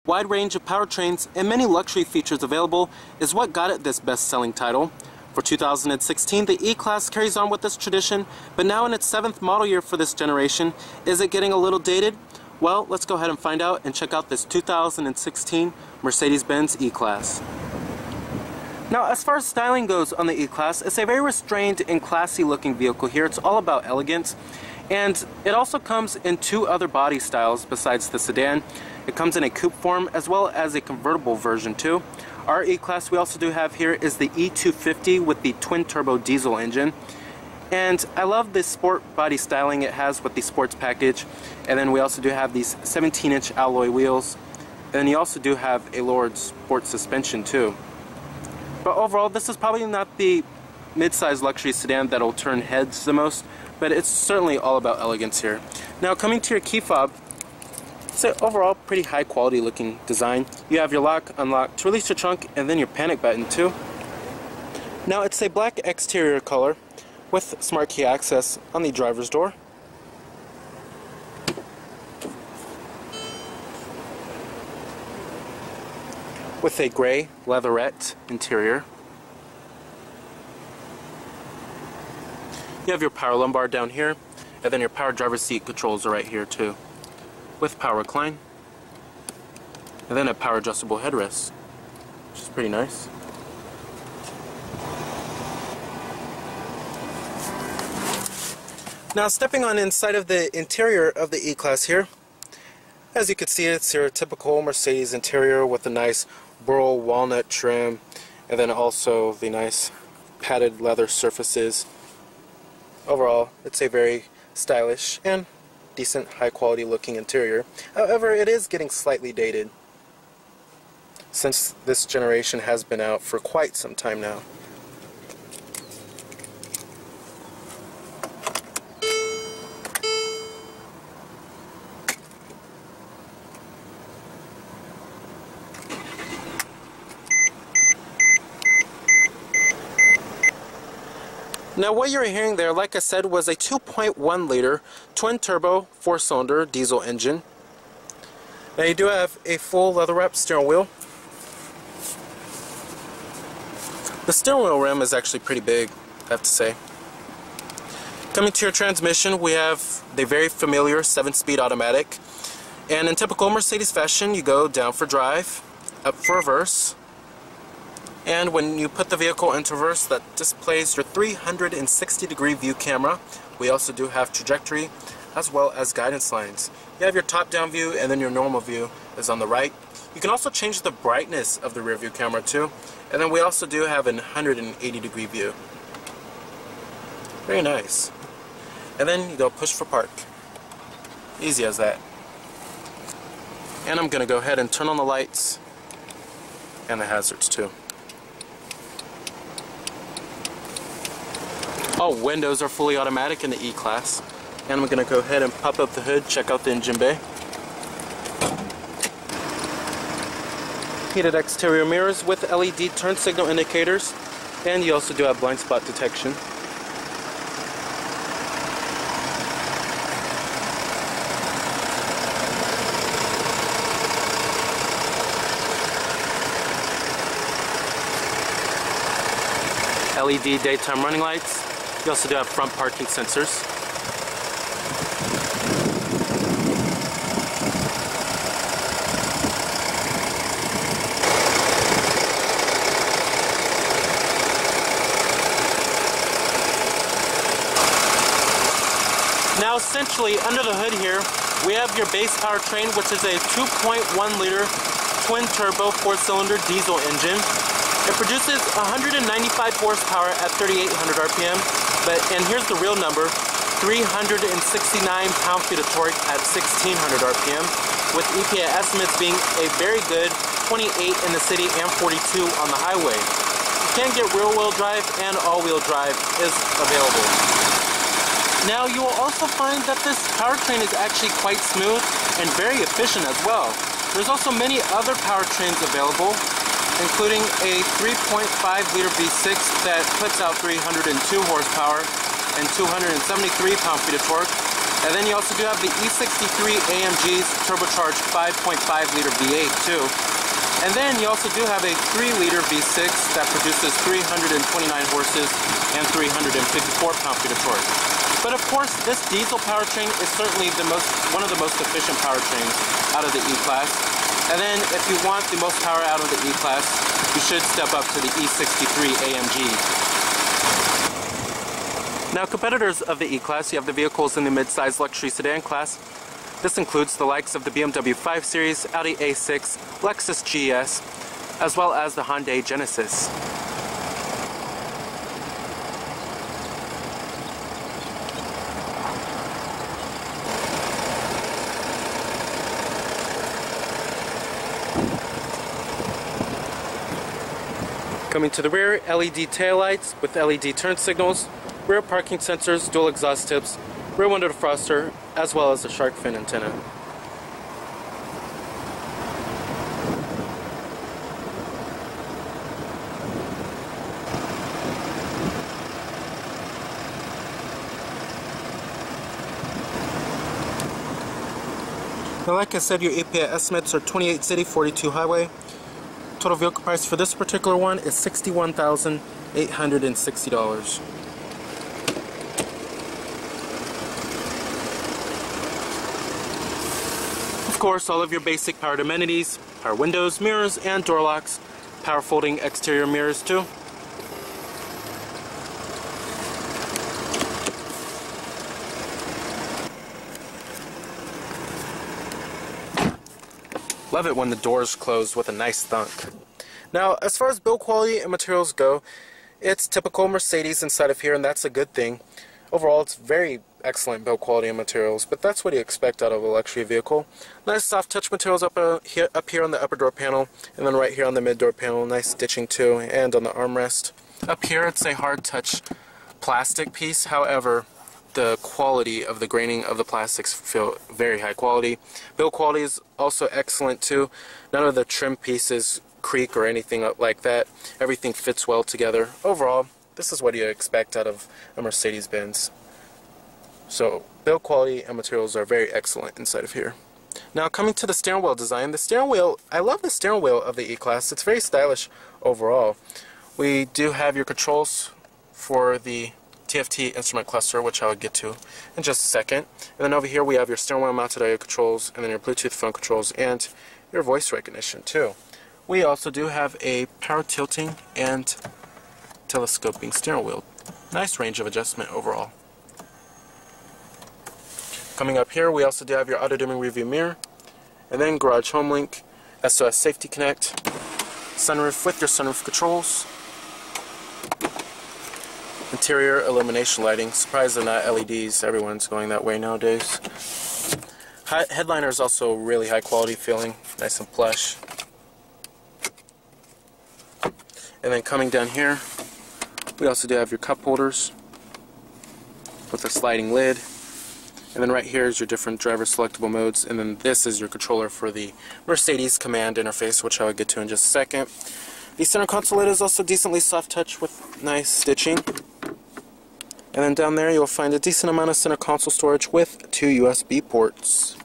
wide range of powertrains, and many luxury features available is what got it this best-selling title. For 2016, the E-Class carries on with this tradition, but now in its 7th model year for this generation, is it getting a little dated? Well, let's go ahead and find out and check out this 2016 Mercedes-Benz E-Class. Now, as far as styling goes on the E-Class, it's a very restrained and classy looking vehicle here. It's all about elegance. And it also comes in 2 other body styles besides the sedan. It comes in a coupe form as well as a convertible version too. Our E-Class we also do have here is the E250 with the twin turbo diesel engine. And I love the sport body styling it has with the sports package. And then we also do have these 17-inch alloy wheels. And you also do have a lowered sport suspension too. But overall, this is probably not the mid-size luxury sedan that'll turn heads the most, but it's certainly all about elegance here. Now, coming to your key fob, it's an overall pretty high quality looking design. You have your lock, unlock, to release your trunk, and then your panic button too. Now, it's a black exterior color with smart key access on the driver's door. With a gray leatherette interior. You have your power lumbar down here, and then your power driver's seat controls are right here too, with power recline, and then a power adjustable headrest, which is pretty nice. Now, stepping on inside of the interior of the E-Class here, as you can see, it's your typical Mercedes interior with a nice burl walnut trim, and then also the nice padded leather surfaces. Overall, it's a very stylish and decent, high quality looking interior. However, it is getting slightly dated since this generation has been out for quite some time now. Now, what you're hearing there, like I said, was a 2.1 liter twin turbo 4-cylinder diesel engine. Now, you do have a full leather wrapped steering wheel. The steering wheel rim is actually pretty big, I have to say. Coming to your transmission, we have the very familiar 7-speed automatic. And in typical Mercedes fashion, you go down for drive, up for reverse. And when you put the vehicle into reverse, that displays your 360-degree view camera. We also do have trajectory as well as guidance lines. You have your top-down view, and then your normal view is on the right. You can also change the brightness of the rear view camera too. And then we also do have an 180-degree view. Very nice. And then you go push for park. Easy as that. And I'm going to go ahead and turn on the lights and the hazards too. All windows are fully automatic in the E-Class. And I'm going to go ahead and pop up the hood, check out the engine bay. Heated exterior mirrors with LED turn signal indicators, and you also do have blind spot detection. LED daytime running lights. You also do have front parking sensors. Now, essentially, under the hood here, we have your base powertrain, which is a 2.1 liter twin turbo 4-cylinder diesel engine. It produces 195 horsepower at 3,800 RPM, and here's the real number, 369 pound-feet of torque at 1,600 RPM, with EPA estimates being a very good 28 in the city and 42 on the highway. You can get rear-wheel drive, and all-wheel drive is available. Now, you will also find that this powertrain is actually quite smooth and very efficient as well. There's also many other powertrains available, including a 3.5 liter V6 that puts out 302 horsepower and 273 pound-feet of torque. And then you also do have the E63 AMG's turbocharged 5.5-liter V8 too. And then you also do have a 3-liter V6 that produces 329 horses and 354 pound-feet of torque. But of course, this diesel powertrain is certainly one of the most efficient powertrains out of the E-Class. And then if you want the most power out of the E-Class, you should step up to the E63 AMG. Now, competitors of the E-Class, you have the vehicles in the mid-size luxury sedan class. This includes the likes of the BMW 5 Series, Audi A6, Lexus GS, as well as the Hyundai Genesis. Coming to the rear, LED taillights with LED turn signals, rear parking sensors, dual exhaust tips, rear window defroster, as well as a shark fin antenna. Now, like I said, your EPA estimates are 28 city, 42 highway. Total vehicle price for this particular one is $61,860. Of course, all of your basic powered amenities, power windows, mirrors, and door locks, power folding exterior mirrors too. Love it when the doors close with a nice thunk. Now, as far as build quality and materials go, it's typical Mercedes inside of here, and that's a good thing. Overall, it's very excellent build quality and materials, but that's what you expect out of a luxury vehicle. Nice soft touch materials up here on the upper door panel, and then right here on the mid door panel, nice stitching too, and on the armrest. Up here, it's a hard touch plastic piece. However, the quality of the graining of the plastics feel very high quality. Build quality is also excellent too. None of the trim pieces creak or anything like that. Everything fits well together. Overall, this is what you expect out of a Mercedes-Benz. So build quality and materials are very excellent inside of here. Now, coming to the steering wheel design, the steering wheel, I love the steering wheel of the E-Class. It's very stylish overall. We do have your controls for the TFT instrument cluster, which I will get to in just a second. And then over here we have your steering wheel mounted audio controls, and then your Bluetooth phone controls, and your voice recognition too. We also do have a power tilting and telescoping steering wheel. Nice range of adjustment overall. Coming up here, we also do have your auto dimming rearview mirror, and then garage home link, SOS safety connect, sunroof with your sunroof controls, interior illumination lighting. Surprised they're not LEDs. Everyone's going that way nowadays. Headliner is also really high quality feeling, nice and plush. And then coming down here, we also do have your cup holders with a sliding lid. And then right here is your different driver selectable modes, and then this is your controller for the Mercedes command interface, which I will get to in just a second. The center console lid is also decently soft touch with nice stitching. And then down there you'll find a decent amount of center console storage with 2 USB ports.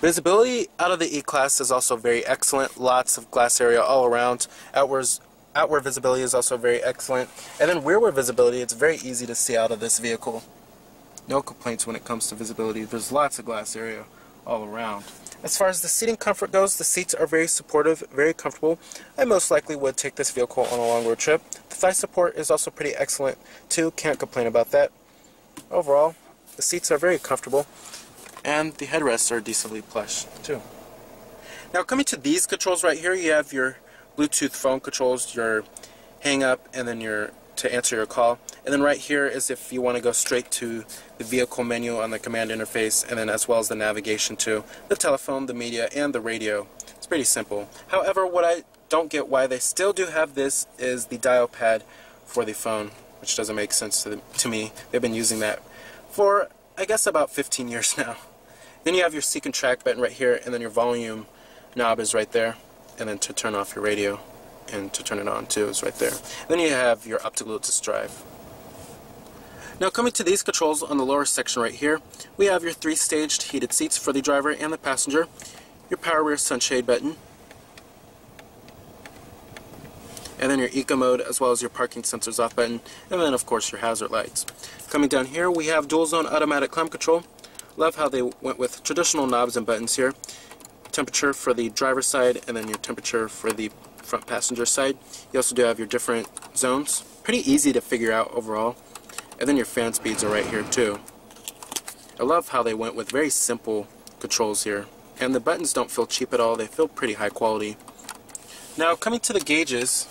Visibility out of the E-Class is also very excellent. Lots of glass area all around. Outward visibility is also very excellent. And then rearward visibility, it's very easy to see out of this vehicle. No complaints when it comes to visibility. There's lots of glass area all around. As far as the seating comfort goes, the seats are very supportive, very comfortable. I most likely would take this vehicle on a long road trip. The thigh support is also pretty excellent too. Can't complain about that. Overall, the seats are very comfortable, and the headrests are decently plush too. Now, coming to these controls right here, you have your Bluetooth phone controls, your hang up, and then your to answer your call. And then right here is if you want to go straight to the vehicle menu on the command interface, and then as well as the navigation to the telephone, the media, and the radio. It's pretty simple. However, what I don't get why they still do have this is the dial pad for the phone, which doesn't make sense to me. They've been using that for, I guess, about 15 years now. Then you have your seek and track button right here, and then your volume knob is right there, and then to turn off your radio and to turn it on too is right there. Then you have your up to Bluetooth drive. Now coming to these controls on the lower section right here, we have your 3-staged heated seats for the driver and the passenger, your power rear sunshade button, and then your eco mode as well as your parking sensors off button, and then of course your hazard lights. Coming down here we have dual zone automatic climate control. Love how they went with traditional knobs and buttons here. Temperature for the driver's side and then your temperature for the front passenger side. You also do have your different zones. Pretty easy to figure out overall. And then your fan speeds are right here too. I love how they went with very simple controls here. And the buttons don't feel cheap at all, they feel pretty high quality. Now coming to the gauges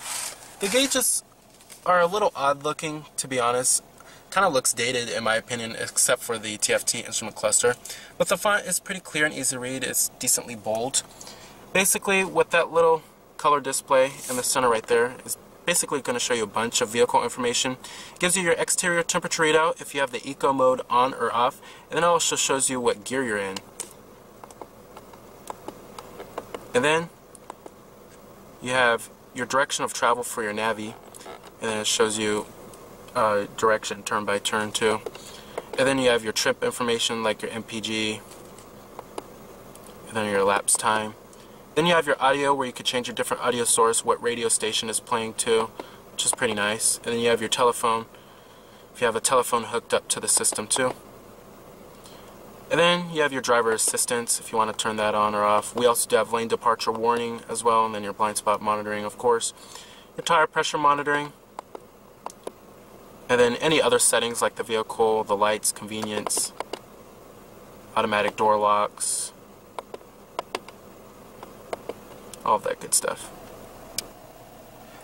are a little odd looking, to be honest. Kind of looks dated in my opinion, except for the TFT instrument cluster. But the font is pretty clear and easy to read, it's decently bold. Basically with that little color display in the center right there is basically going to show you a bunch of vehicle information. It gives you your exterior temperature readout if you have the eco mode on or off, and then it also shows you what gear you're in. And then you have your direction of travel for your navi, and then it shows you direction turn by turn too. And then you have your trip information like your MPG, and then your elapsed time. Then you have your audio where you could change your different audio source, what radio station is playing to, which is pretty nice. And then you have your telephone, if you have a telephone hooked up to the system too. And then you have your driver assistance if you want to turn that on or off. We also do have lane departure warning as well, and then your blind spot monitoring of course. Your tire pressure monitoring. And then any other settings like the vehicle, the lights, convenience, automatic door locks, all of that good stuff.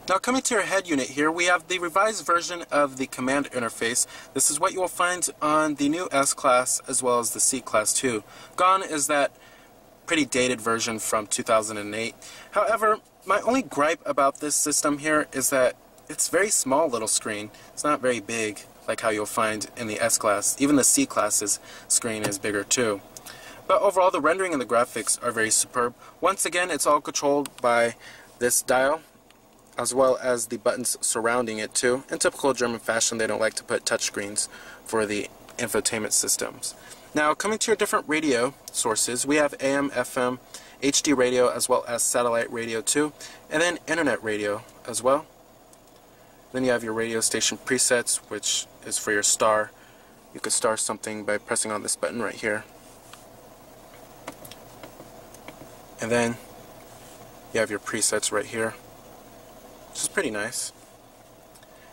Now coming to your head unit here, we have the revised version of the command interface. This is what you will find on the new S-Class as well as the C-Class too. Gone is that pretty dated version from 2008. However, my only gripe about this system here is that it's very small little screen. It's not very big like how you'll find in the S-Class. Even the C-Class's screen is bigger too. But overall, the rendering and the graphics are very superb. Once again, it's all controlled by this dial, as well as the buttons surrounding it too. In typical German fashion, they don't like to put touchscreens for the infotainment systems. Now, coming to your different radio sources, we have AM, FM, HD radio, as well as satellite radio too, and then internet radio as well. Then you have your radio station presets, which is for your star. You could star something by pressing on this button right here. And then you have your presets right here, which is pretty nice.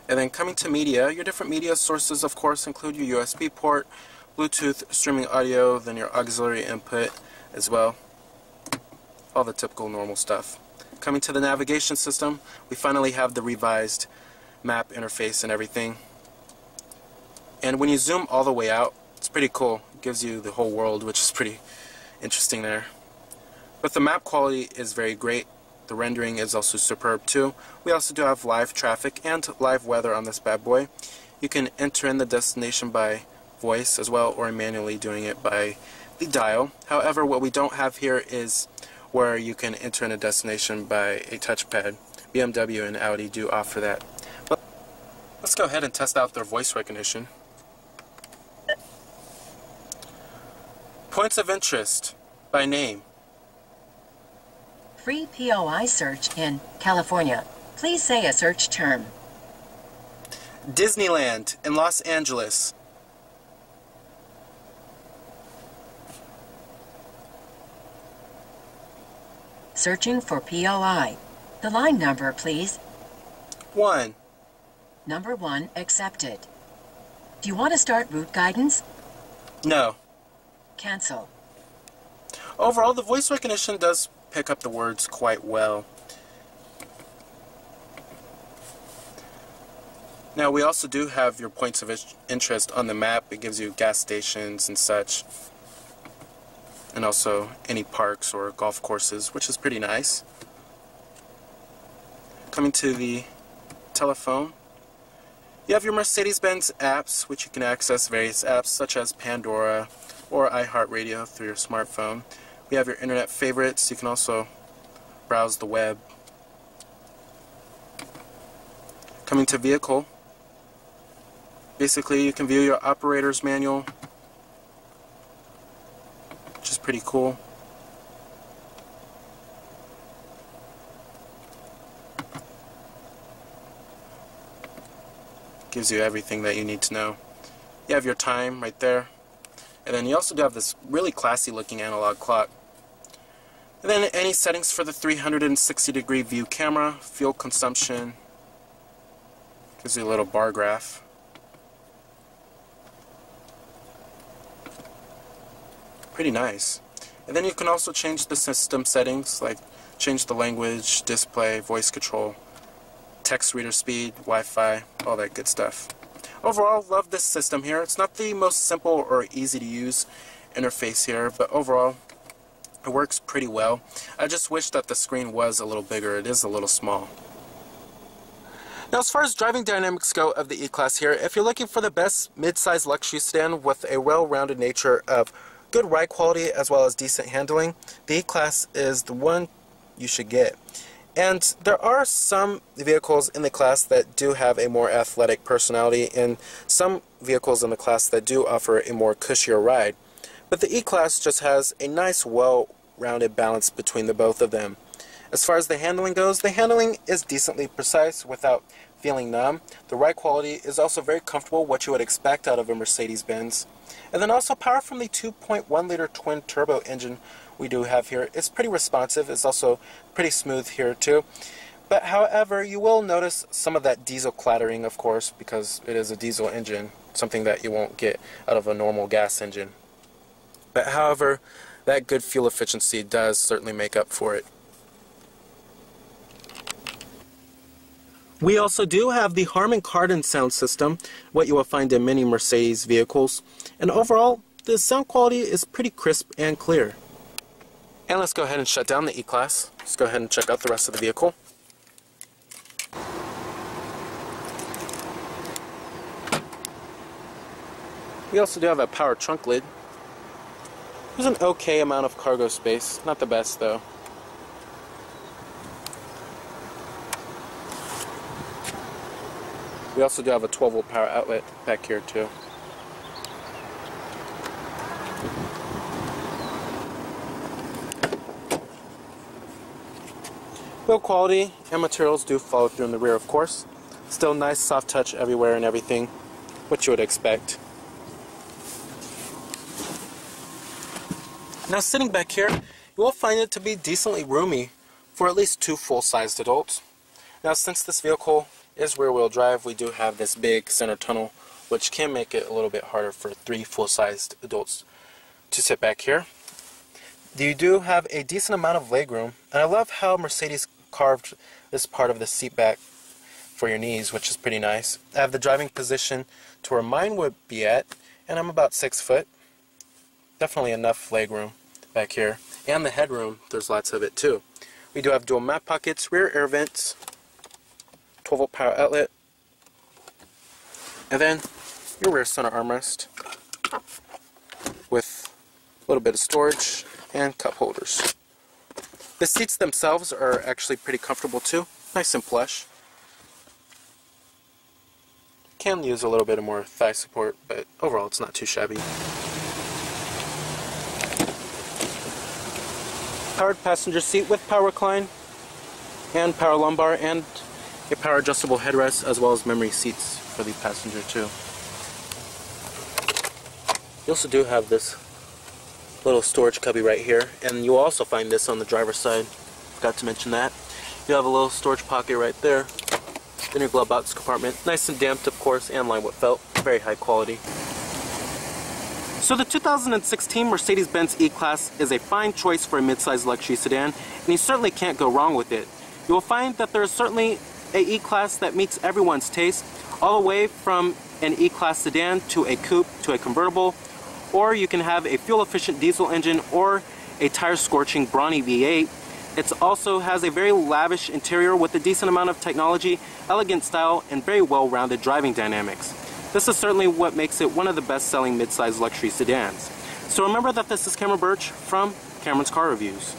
And then coming to media, your different media sources of course include your USB port, Bluetooth streaming audio, then your auxiliary input as well. All the typical normal stuff. Coming to the navigation system, we finally have the revised map interface and everything. And when you zoom all the way out, it's pretty cool. It gives you the whole world, which is pretty interesting there. But the map quality is very great. The rendering is also superb too. We also do have live traffic and live weather on this bad boy. You can enter in the destination by voice as well, or manually doing it by the dial. However, what we don't have here is where you can enter in a destination by a touchpad. BMW and Audi do offer that. But let's go ahead and test out their voice recognition. Points of interest by name. Free POI search in California. Please say a search term. Disneyland in Los Angeles. Searching for POI. The line number, please. 1. Number 1 accepted. Do you want to start route guidance? No. Cancel. Overall, the voice recognition does pick up the words quite well. Now we also do have your points of interest on the map. It gives you gas stations and such, and also any parks or golf courses, which is pretty nice. Coming to the telephone, you have your Mercedes-Benz apps, which you can access various apps such as Pandora or iHeartRadio through your smartphone. We have your internet favorites. You can also browse the web. Coming to vehicle, Basically, you can view your operator's manual, which is pretty cool. Gives you everything that you need to know. You have your time right there. And then you also do have this really classy looking analog clock. And then any settings for the 360-degree view camera, fuel consumption. Gives you a little bar graph. Pretty nice. And then you can also change the system settings, like change the language, display, voice control, text reader speed, Wi-Fi, all that good stuff. Overall, love this system here. It's not the most simple or easy to use interface here, but overall it works pretty well. I just wish that the screen was a little bigger. It is a little small. Now, as far as driving dynamics go of the E-Class here, if you're looking for the best mid-size luxury sedan with a well-rounded nature of good ride quality as well as decent handling, the E-Class is the one you should get. And there are some vehicles in the class that do have a more athletic personality, and some vehicles in the class that do offer a more cushier ride. But the E-Class just has a nice, well-rounded balance between the both of them. As far as the handling goes, the handling is decently precise without feeling numb. The ride quality is also very comfortable, what you would expect out of a Mercedes-Benz. And then also power from the 2.1-liter twin-turbo engine we do have here. It's pretty responsive. It's also pretty smooth here too. But however, you will notice some of that diesel clattering, of course, because it is a diesel engine, something that you won't get out of a normal gas engine. But however, that good fuel efficiency does certainly make up for it. We also do have the Harman Kardon sound system, what you will find in many Mercedes vehicles. And overall, the sound quality is pretty crisp and clear. And let's go ahead and shut down the E-Class. Let's go ahead and check out the rest of the vehicle. We also do have a power trunk lid. There's an okay amount of cargo space, not the best though. We also do have a 12-volt power outlet back here too. Build quality and materials do follow through in the rear, of course. Still nice soft touch everywhere and everything, what you would expect. Now sitting back here, you will find it to be decently roomy for at least 2 full-sized adults. Now since this vehicle is rear-wheel drive, we do have this big center tunnel, which can make it a little bit harder for 3 full-sized adults to sit back here. You do have a decent amount of legroom, and I love how Mercedes carved this part of the seat back for your knees, which is pretty nice. I have the driving position to where mine would be at, and I'm about 6 foot. Definitely enough legroom back here. And the headroom, there's lots of it too. We do have dual map pockets, rear air vents, 12-volt power outlet, and then your rear center armrest with a little bit of storage and cup holders. The seats themselves are actually pretty comfortable too, nice and plush. Can use a little bit of more thigh support, but overall it's not too shabby. Powered passenger seat with power recline and power lumbar, and a power adjustable headrest, as well as memory seats for the passenger too. You also do have this little storage cubby right here, and you'll also find this on the driver's side. Forgot to mention that. You have a little storage pocket right there. Then your glove box compartment, nice and damped of course, and lined with felt, very high quality. So the 2016 Mercedes-Benz E-Class is a fine choice for a mid-size luxury sedan, and you certainly can't go wrong with it. You will find that there is certainly a E-Class that meets everyone's taste, all the way from an E-Class sedan to a coupe to a convertible, or you can have a fuel-efficient diesel engine or a tire-scorching brawny V8. It also has a very lavish interior with a decent amount of technology, elegant style, and very well-rounded driving dynamics. This is certainly what makes it one of the best-selling mid-size luxury sedans. So remember that this is Cameron Birch from Cameron's Car Reviews.